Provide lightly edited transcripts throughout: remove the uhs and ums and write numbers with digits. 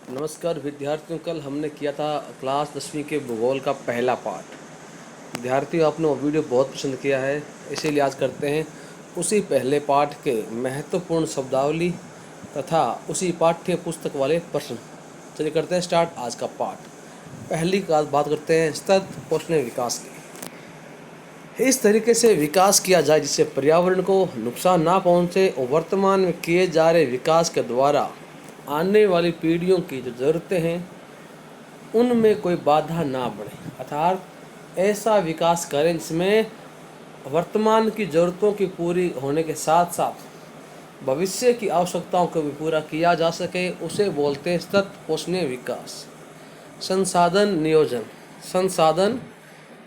नमस्कार विद्यार्थियों, कल हमने किया था क्लास 10वीं के भूगोल का पहला पार्ट। विद्यार्थियों, आपने वो वीडियो बहुत पसंद किया है, इसीलिए आज करते हैं उसी पहले पाठ के महत्वपूर्ण शब्दावली तथा उसी पाठ्य पुस्तक वाले प्रश्न। चलिए करते हैं स्टार्ट आज का पाठ। पहली बात करते हैं सतत पोषणीय विकास की। इस तरीके से विकास किया जाए जिससे पर्यावरण को नुकसान ना पहुँचे और वर्तमान में किए जा रहे विकास के द्वारा आने वाली पीढ़ियों की जो ज़रूरतें हैं उनमें कोई बाधा ना बढ़े, अर्थात ऐसा विकास करें जिसमें वर्तमान की ज़रूरतों की पूरी होने के साथ साथ भविष्य की आवश्यकताओं को भी पूरा किया जा सके। उसे बोलते हैं सतत पोषणीय विकास। संसाधन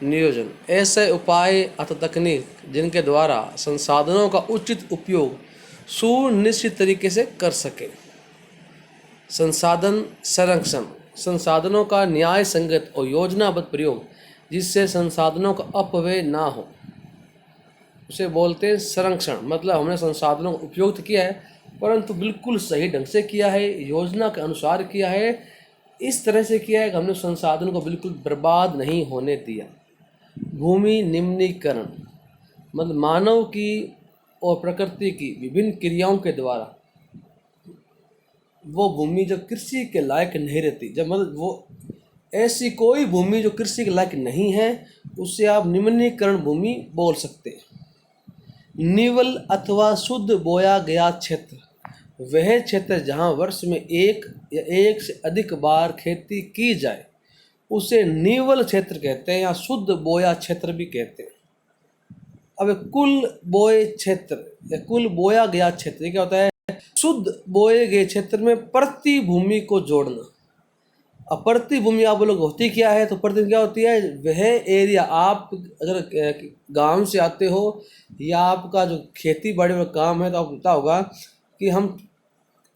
नियोजन ऐसे उपाय अथवा तकनीक जिनके द्वारा संसाधनों का उचित उपयोग सुनिश्चित तरीके से कर सके। संसाधन संरक्षण संसाधनों का न्याय संगत और योजनाबद्ध प्रयोग जिससे संसाधनों का अपव्यय ना हो, उसे बोलते हैं संरक्षण। मतलब हमने संसाधनों का उपयोग तो किया है परंतु बिल्कुल सही ढंग से किया है, योजना के अनुसार किया है, इस तरह से किया है कि हमने संसाधनों को बिल्कुल बर्बाद नहीं होने दिया। भूमि निम्नीकरण मतलब मानव की और प्रकृति की विभिन्न क्रियाओं के द्वारा वो भूमि जो कृषि के लायक नहीं रहती, जब मतलब वो ऐसी कोई भूमि जो कृषि के लायक नहीं है उससे आप निम्नीकरण भूमि बोल सकते हैं। निवल अथवा शुद्ध बोया गया क्षेत्र वह क्षेत्र जहाँ वर्ष में एक या एक से अधिक बार खेती की जाए उसे निवल क्षेत्र कहते हैं या शुद्ध बोया क्षेत्र भी कहते हैं। अब कुल बोए क्षेत्र या कुल बोया गया क्षेत्र क्या होता है? शुद्ध बोए गए क्षेत्र में प्रति भूमि को जोड़ना। अब प्रति भूमि आप लोग होती क्या है? तो प्रति क्या होती है? वह एरिया, आप अगर गांव से आते हो या आपका जो खेती बाड़ी में काम है तो आपको पता होगा कि हम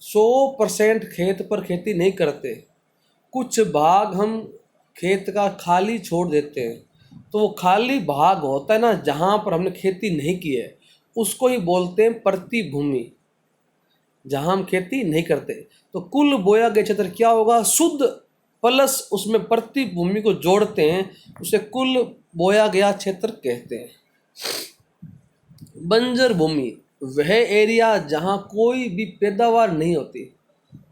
100% खेत पर खेती नहीं करते, कुछ भाग हम खेत का खाली छोड़ देते हैं। तो वो खाली भाग होता है ना जहाँ पर हमने खेती नहीं की है, उसको ही बोलते हैं प्रति भूमि, जहाँ हम खेती नहीं करते। तो कुल बोया गया क्षेत्र क्या होगा? शुद्ध प्लस उसमें प्रति भूमि को जोड़ते हैं, उसे कुल बोया गया क्षेत्र कहते हैं। बंजर भूमि वह एरिया जहाँ कोई भी पैदावार नहीं होती,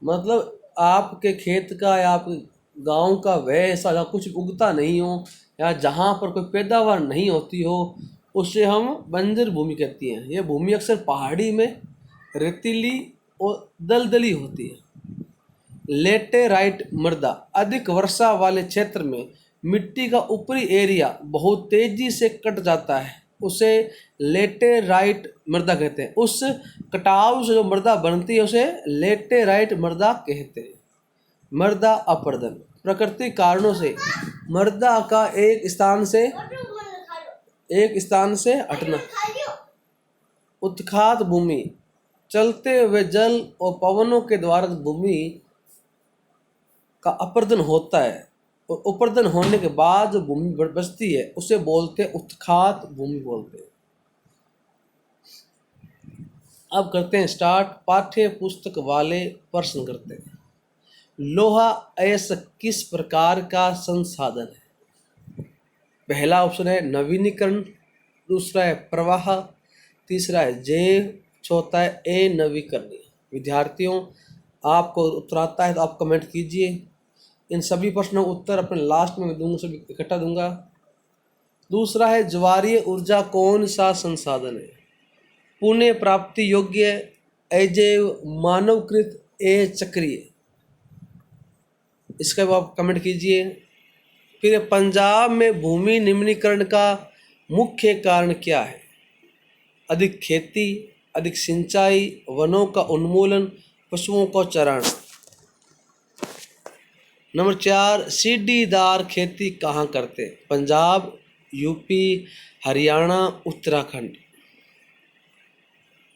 मतलब आपके खेत का या आपके गांव का वह ऐसा जहाँ कुछ उगता नहीं हो या जहाँ पर कोई पैदावार नहीं होती हो, उसे हम बंजर भूमि कहती हैं। यह भूमि अक्सर पहाड़ी में रेतीली और दलदली होती है। लेटेराइट मृदा अधिक वर्षा वाले क्षेत्र में मिट्टी का ऊपरी एरिया बहुत तेजी से कट जाता है, उसे लेटेराइट मृदा कहते हैं। उस कटाव से जो मृदा बनती है उसे लेटेराइट मृदा कहते हैं। मृदा अपरदन प्राकृतिक कारणों से मृदा का एक स्थान से हटना। उत्खात भूमि चलते हुए जल और पवनों के द्वारा भूमि का अपरदन होता है और अपरदन होने के बाद जो भूमि बचती है उसे बोलते हैं उत्खात भूमि बोलते हैं। अब करते हैं स्टार्ट, पाठ्य पुस्तक वाले प्रश्न करते हैं। लोहा ऐसा किस प्रकार का संसाधन है? पहला ऑप्शन है नवीनीकरण, दूसरा है प्रवाह, तीसरा है जैव, चौथा है अनवीकरणीय। विद्यार्थियों, आपको उत्तर आता है तो आप कमेंट कीजिए। इन सभी प्रश्नों का उत्तर अपने लास्ट में दूंगा, सभी इकट्ठा दूंगा। दूसरा है ज्वारीय ऊर्जा कौन सा संसाधन है? पुनः प्राप्ति योग्य, अजैव, मानवकृत, चक्रीय। इसका भी आप कमेंट कीजिए। फिर पंजाब में भूमि निम्नीकरण का मुख्य कारण क्या है? अधिक खेती, अधिक सिंचाई, वनों का उन्मूलन, पशुओं का चरण। नंबर 4, सीढ़ीदार खेती कहाँ करते हैं? पंजाब, यूपी, हरियाणा, उत्तराखंड।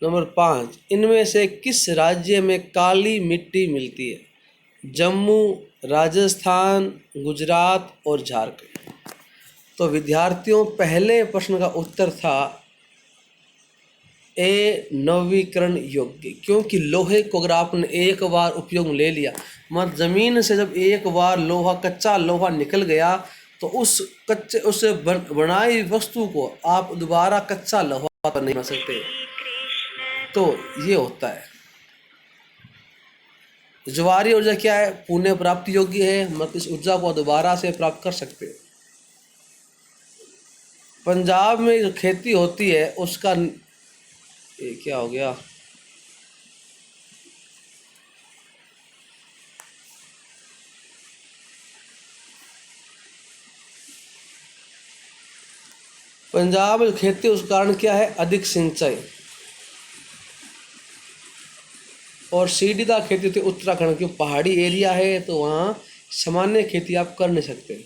नंबर 5, इनमें से किस राज्य में काली मिट्टी मिलती है? जम्मू, राजस्थान, गुजरात और झारखंड। तो विद्यार्थियों, पहले प्रश्न का उत्तर था ए नवीकरण योग्य, क्योंकि लोहे को अगर आपने एक बार उपयोग में ले लिया, मतलब ज़मीन से जब एक बार लोहा, कच्चा लोहा निकल गया, तो उस बनाई वस्तु को आप दोबारा कच्चा लोहा पर नहीं बना सकते। तो ये होता है। ज्वारीय ऊर्जा क्या है? पुनः प्राप्ति योग्य है, मतलब इस ऊर्जा को दोबारा से प्राप्त कर सकते हैं। पंजाब में जो खेती होती है उसका, ये क्या हो गया, पंजाब में खेती, उस कारण क्या है? अधिक सिंचाई। और सीढ़ीदार खेती होती है उत्तराखंड, क्योंकि पहाड़ी एरिया है तो वहाँ सामान्य खेती आप कर नहीं सकते।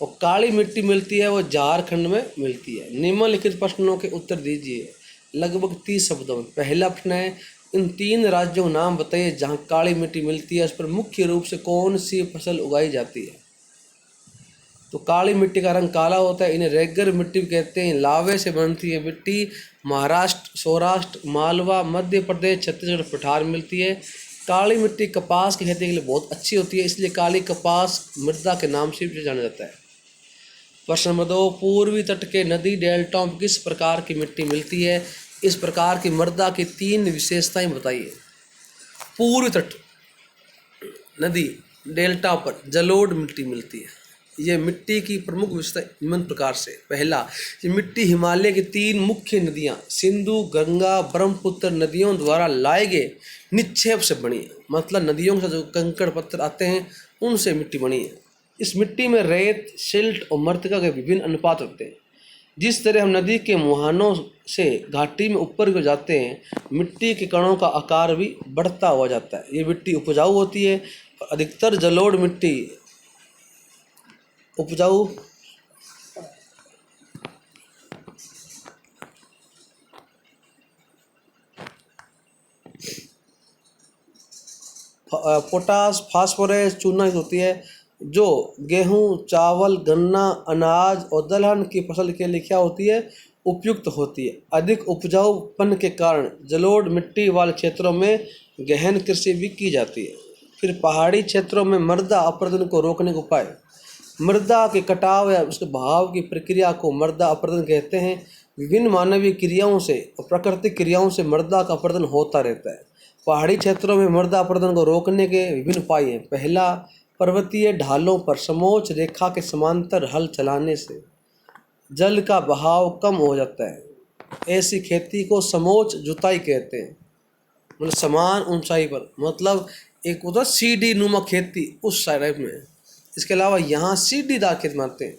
और काली मिट्टी मिलती है वो झारखंड में मिलती है। निम्नलिखित प्रश्नों के उत्तर दीजिए लगभग 30 शब्दों में। पहला प्रश्न है, इन 3 राज्यों के नाम बताइए जहाँ काली मिट्टी मिलती है, उस पर मुख्य रूप से कौन सी फसल उगाई जाती है। तो काली मिट्टी का रंग काला होता है, इन्हें रेगर मिट्टी भी कहते हैं। लावे से बनती है मिट्टी महाराष्ट्र, सौराष्ट्र, मालवा, मध्य प्रदेश, छत्तीसगढ़, पठार मिलती है। काली मिट्टी कपास की खेती के लिए बहुत अच्छी होती है, इसलिए काली कपास मृदा के नाम से भी जाना जाता है। प्रश्न नंबर 2, पूर्वी तट के नदी डेल्टाओं में किस प्रकार की मिट्टी मिलती है? इस प्रकार की मृदा की 3 विशेषताएं बताइए। पूर्वी तट नदी डेल्टा पर जलोढ़ मिट्टी मिलती है। ये मिट्टी की प्रमुख विशेषता निम्न प्रकार से। पहला, ये मिट्टी हिमालय की 3 मुख्य नदियाँ सिंधु, गंगा, ब्रह्मपुत्र नदियों द्वारा लाए गए निक्षेप से बनी है, मतलब नदियों से जो कंकड़ पत्थर आते हैं उनसे मिट्टी बनी है। इस मिट्टी में रेत, सिल्ट और मृतिका के विभिन्न अनुपात होते हैं। जिस तरह हम नदी के मुहानों से घाटी में ऊपर को जाते हैं, मिट्टी के कणों का आकार भी बढ़ता हुआ जाता है। ये मिट्टी उपजाऊ होती है। अधिकतर जलोढ़ मिट्टी उपजाऊ पोटास, फास्फोरस, चूना होती है, जो गेहूं, चावल, गन्ना, अनाज और दलहन की फसल के लिए क्या होती है? उपयुक्त होती है। अधिक उपजाऊपन के कारण जलोढ़ मिट्टी वाले क्षेत्रों में गहन कृषि भी की जाती है। फिर पहाड़ी क्षेत्रों में मृदा अपरदन को रोकने के उपाय। मृदा के कटाव या उसके बहाव की प्रक्रिया को मृदा अपरदन कहते हैं। विभिन्न मानवीय क्रियाओं से और प्राकृतिक क्रियाओं से मृदा का अपरदन होता रहता है। पहाड़ी क्षेत्रों में मृदा अपरदन को रोकने के विभिन्न उपाय हैं। पहला, पर्वतीय ढालों पर समोच्च रेखा के समांतर हल चलाने से जल का बहाव कम हो जाता है। ऐसी खेती को समोच्च जुताई कहते हैं, मतलब समान ऊंचाई पर, मतलब एक होता सीढ़ी नुमा खेती उस टाइप में। इसके अलावा यहाँ सीढ़ीदार खेती मानते हैं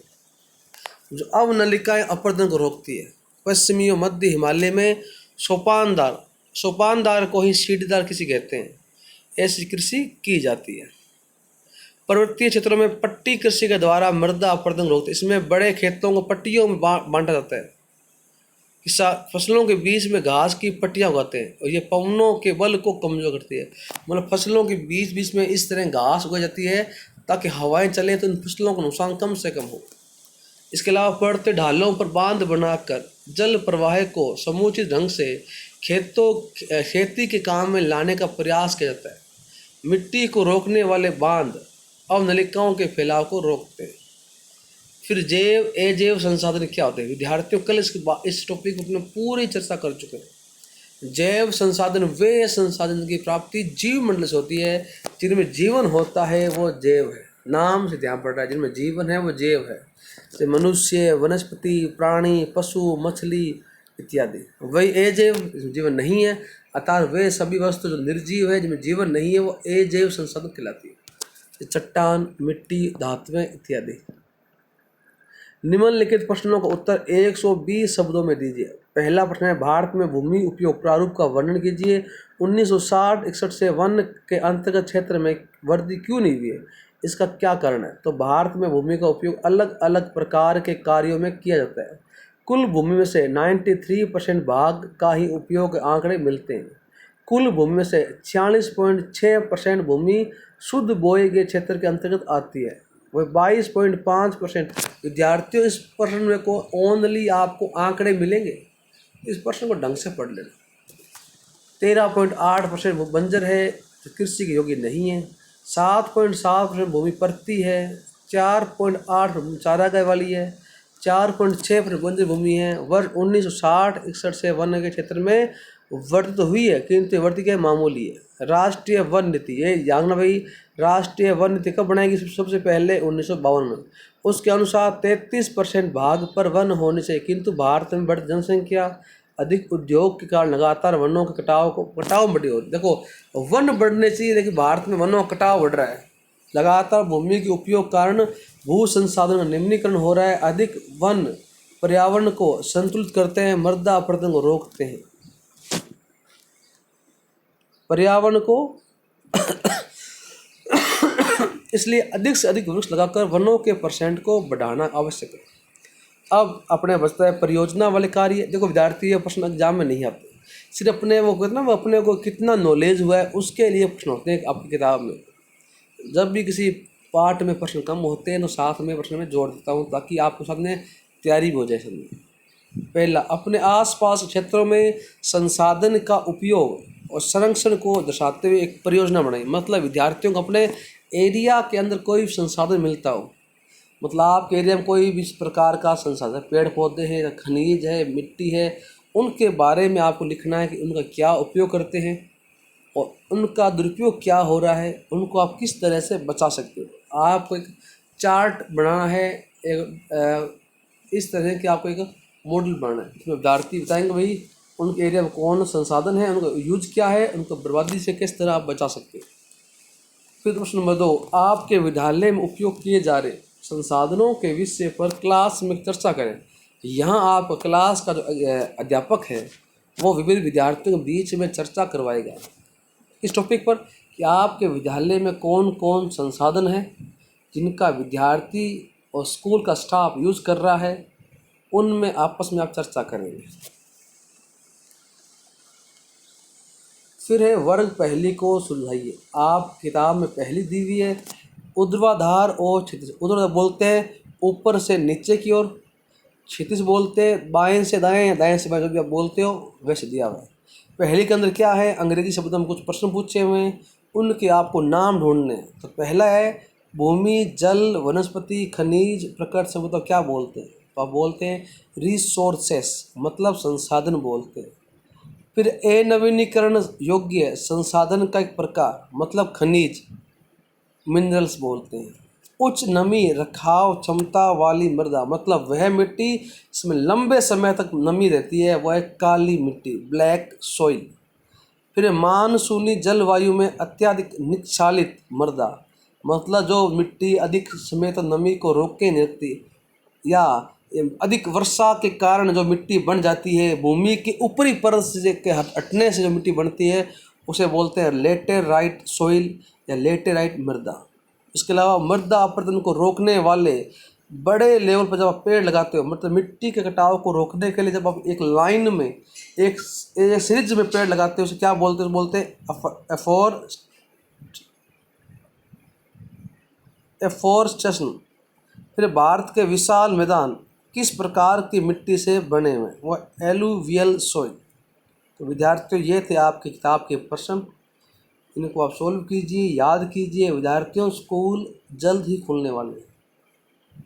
जो अवनलिकाएं अपरदन को रोकती है। पश्चिमी और मध्य हिमालय में सोपानदार को ही सीढ़ीदार कृषि कहते हैं। ऐसी कृषि की जाती है। पर्वतीय क्षेत्रों में पट्टी कृषि के द्वारा मृदा अपरदन रोकते हैं। इसमें बड़े खेतों को पट्टियों में बांटा जाता है। फसलों के बीच में घास की पट्टियां उगाते हैं और ये पवनों के बल को कमजोर करती है। मतलब फसलों के बीच बीच में इस तरह घास उगाई जाती है ताकि हवाएं चलें तो इन फसलों का नुकसान कम से कम हो। इसके अलावा पड़ते ढालों पर बांध बनाकर जल प्रवाह को समुचित ढंग से खेती के काम में लाने का प्रयास किया जाता है। मिट्टी को रोकने वाले बांध अवनलिकाओं के फैलाव को रोकते हैं। फिर अजैव संसाधन क्या होते हैं? विद्यार्थियों कल इस टॉपिक पर अपने पूरी चर्चा कर चुके हैं। जैव संसाधन वे संसाधन की प्राप्ति जीव मंडल से होती है जिनमें जीवन होता है, वो जैव है। नाम से ध्यान पड़ रहा है, जिनमें जीवन है वो जैव है। जैसे मनुष्य, वनस्पति, प्राणी, पशु, मछली इत्यादि। वही अजैव जीवन नहीं है, अतः वे सभी वस्तु जो निर्जीव है, जिनमें जीवन नहीं है, वो अजैव संसाधन कहलाती है। चट्टान, मिट्टी, धातुएं इत्यादि। निम्नलिखित प्रश्नों का उत्तर 120 शब्दों में दीजिए। पहला प्रश्न है, भारत में भूमि उपयोग प्रारूप का वर्णन कीजिए। 1960-61 से वन के अंतर्गत क्षेत्र में वृद्धि क्यों नहीं हुई है? इसका क्या कारण है? तो भारत में भूमि का उपयोग अलग अलग प्रकार के कार्यों में किया जाता है। कुल भूमि में से 93% भाग का ही उपयोग आंकड़े मिलते हैं। कुल भूमि में से 46.6% भूमि शुद्ध बोए गए क्षेत्र के अंतर्गत आती है। वह 22.5% विद्यार्थियों, इस प्रश्न में को ओनली आपको आंकड़े मिलेंगे, इस प्रश्न को ढंग से पढ़ लेना। 13.8% बंजर है जो कृषि के योग्य नहीं है। 7.7% भूमि परती है। 4.8 चारागाह वाली है। 4.6% बंजर भूमि है। वर्ष 1960-61 से वन के क्षेत्र में वृद्धि तो हुई है, किंतु वृद्धि क्या मामूली है। राष्ट्रीय वन नीति, ये जानना भाई, राष्ट्रीय वन नीति कब बनाई गई? सबसे पहले 1952 में। उसके अनुसार 33% भाग पर वन होने चाहिए, किंतु भारत में बढ़ती जनसंख्या, अधिक उद्योग के कारण लगातार वनों के कटाव बढ़ी हो रही। देखो, वन बढ़ने चाहिए लेकिन भारत में वनों का कटाव बढ़ रहा है। लगातार भूमि के उपयोग कारण भू संसाधन का निम्नीकरण हो रहा है। अधिक वन पर्यावरण को संतुलित करते हैं, मृदा अपरदन को रोकते हैं। पर्यावरण को इसलिए अधिक से अधिक वृक्ष लगाकर वनों के परसेंट को बढ़ाना आवश्यक है। अब अपने बचता है परियोजना वाले कार्य। देखो विद्यार्थी, ये प्रश्न एग्जाम में नहीं आते, सिर्फ अपने वो कहते ना, वो अपने को कितना नॉलेज हुआ है उसके लिए प्रश्न होते हैं आपकी किताब में। जब भी किसी पार्ट में प्रश्न कम होते हैं तो साथ में प्रश्न में जोड़ देता हूँ ताकि आपके सामने तैयारी भी हो जाए समझ। पहला, अपने आसपास क्षेत्रों में संसाधन का उपयोग और संरक्षण को दर्शाते हुए एक परियोजना बनाई। मतलब विद्यार्थियों को अपने एरिया के अंदर कोई संसाधन मिलता हो, मतलब आपके एरिया में कोई भी इस प्रकार का संसाधन, पेड़ पौधे हैं, खनिज है, मिट्टी है, उनके बारे में आपको लिखना है कि उनका क्या उपयोग करते हैं और उनका दुरुपयोग क्या हो रहा है, उनको आप किस तरह से बचा सकते हो। आपको एक चार्ट बनाना है, इस तरह के आपको एक मॉडल बनाना है। इसमें विद्यार्थी बताएंगे भाई उनके एरिया में कौन संसाधन है, उनका यूज क्या है, उनको बर्बादी से किस तरह आप बचा सकते हो। फिर प्रश्न नंबर 2, आपके विद्यालय में उपयोग किए जा रहे संसाधनों के विषय पर क्लास में चर्चा करें। यहाँ आप क्लास का जो अध्यापक है वो विभिन्न विद्यार्थियों के बीच में चर्चा करवाएगा इस टॉपिक पर कि आपके विद्यालय में कौन कौन संसाधन है जिनका विद्यार्थी और स्कूल का स्टाफ यूज़ कर रहा है, उनमें आपस में आप चर्चा करेंगे। फिर है वर्ग पहली को सुलझाइए। आप किताब में पहली दी हुई है, ऊर्ध्वाधर और क्षितिज। ऊर्ध्वाधर बोलते हैं ऊपर से नीचे की ओर, क्षितिज बोलते हैं बाएं से दाएं, दाएं से बाएं, जो भी आप बोलते हो वैसे दिया हुआ है। पहली के अंदर क्या है, अंग्रेजी शब्द में कुछ प्रश्न पूछे हुए हैं, उनके आपको नाम ढूंढने हैं। तो पहला है भूमि, जल, वनस्पति, खनिज, प्रकृति से मतलब क्या बोलते हैं, तो आप बोलते हैं रिसोर्सेस, मतलब संसाधन बोलते हैं। फिर नवीनीकरण योग्य संसाधन का एक प्रकार, मतलब खनिज, मिनरल्स बोलते हैं। उच्च नमी रखाव क्षमता वाली मृदा, मतलब वह मिट्टी इसमें लंबे समय तक नमी रहती है, वह काली मिट्टी, ब्लैक सॉइल। फिर मानसूनी जलवायु में अत्यधिक निक्षालित मृदा, मतलब जो मिट्टी अधिक समय तक नमी को रोके नहीं रखती, या अधिक वर्षा के कारण जो मिट्टी बन जाती है, भूमि की ऊपरी परत से के हटने से जो मिट्टी बनती है उसे बोलते हैं लेटेराइट सॉइल या लेटेराइट मृदा। इसके अलावा मृदा अपरदन को रोकने वाले बड़े लेवल पर जब आप पेड़ लगाते हो, मतलब मिट्टी के कटाव को रोकने के लिए जब आप एक लाइन में एक सीरीज में पेड़ लगाते हो उसे क्या बोलते हैं, बोलते हैं एफोरेस्टेशन। फिर भारत के विशाल मैदान किस प्रकार की मिट्टी से बने हुए, वो एलुवियल सॉइल। तो विद्यार्थियों ये थे आपकी किताब के प्रश्न, इनको आप सोल्व कीजिए, याद कीजिए। विद्यार्थियों स्कूल जल्द ही खुलने वाले हैं।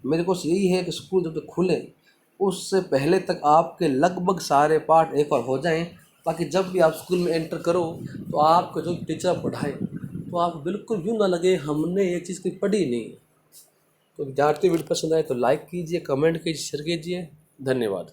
मेरे को यही है कि स्कूल जब तक खुले उससे पहले तक आपके लगभग सारे पार्ट एक बार हो जाएं, ताकि जब भी आप स्कूल में एंटर करो तो आपको जो टीचर पढ़ाए तो आप बिल्कुल यूँ ना लगे हमने ये चीज़ कोई पढ़ी नहीं। तो विद्यार्थी वीडियो पसंद आए तो लाइक कीजिए, कमेंट कीजिए, शेयर कीजिए। धन्यवाद।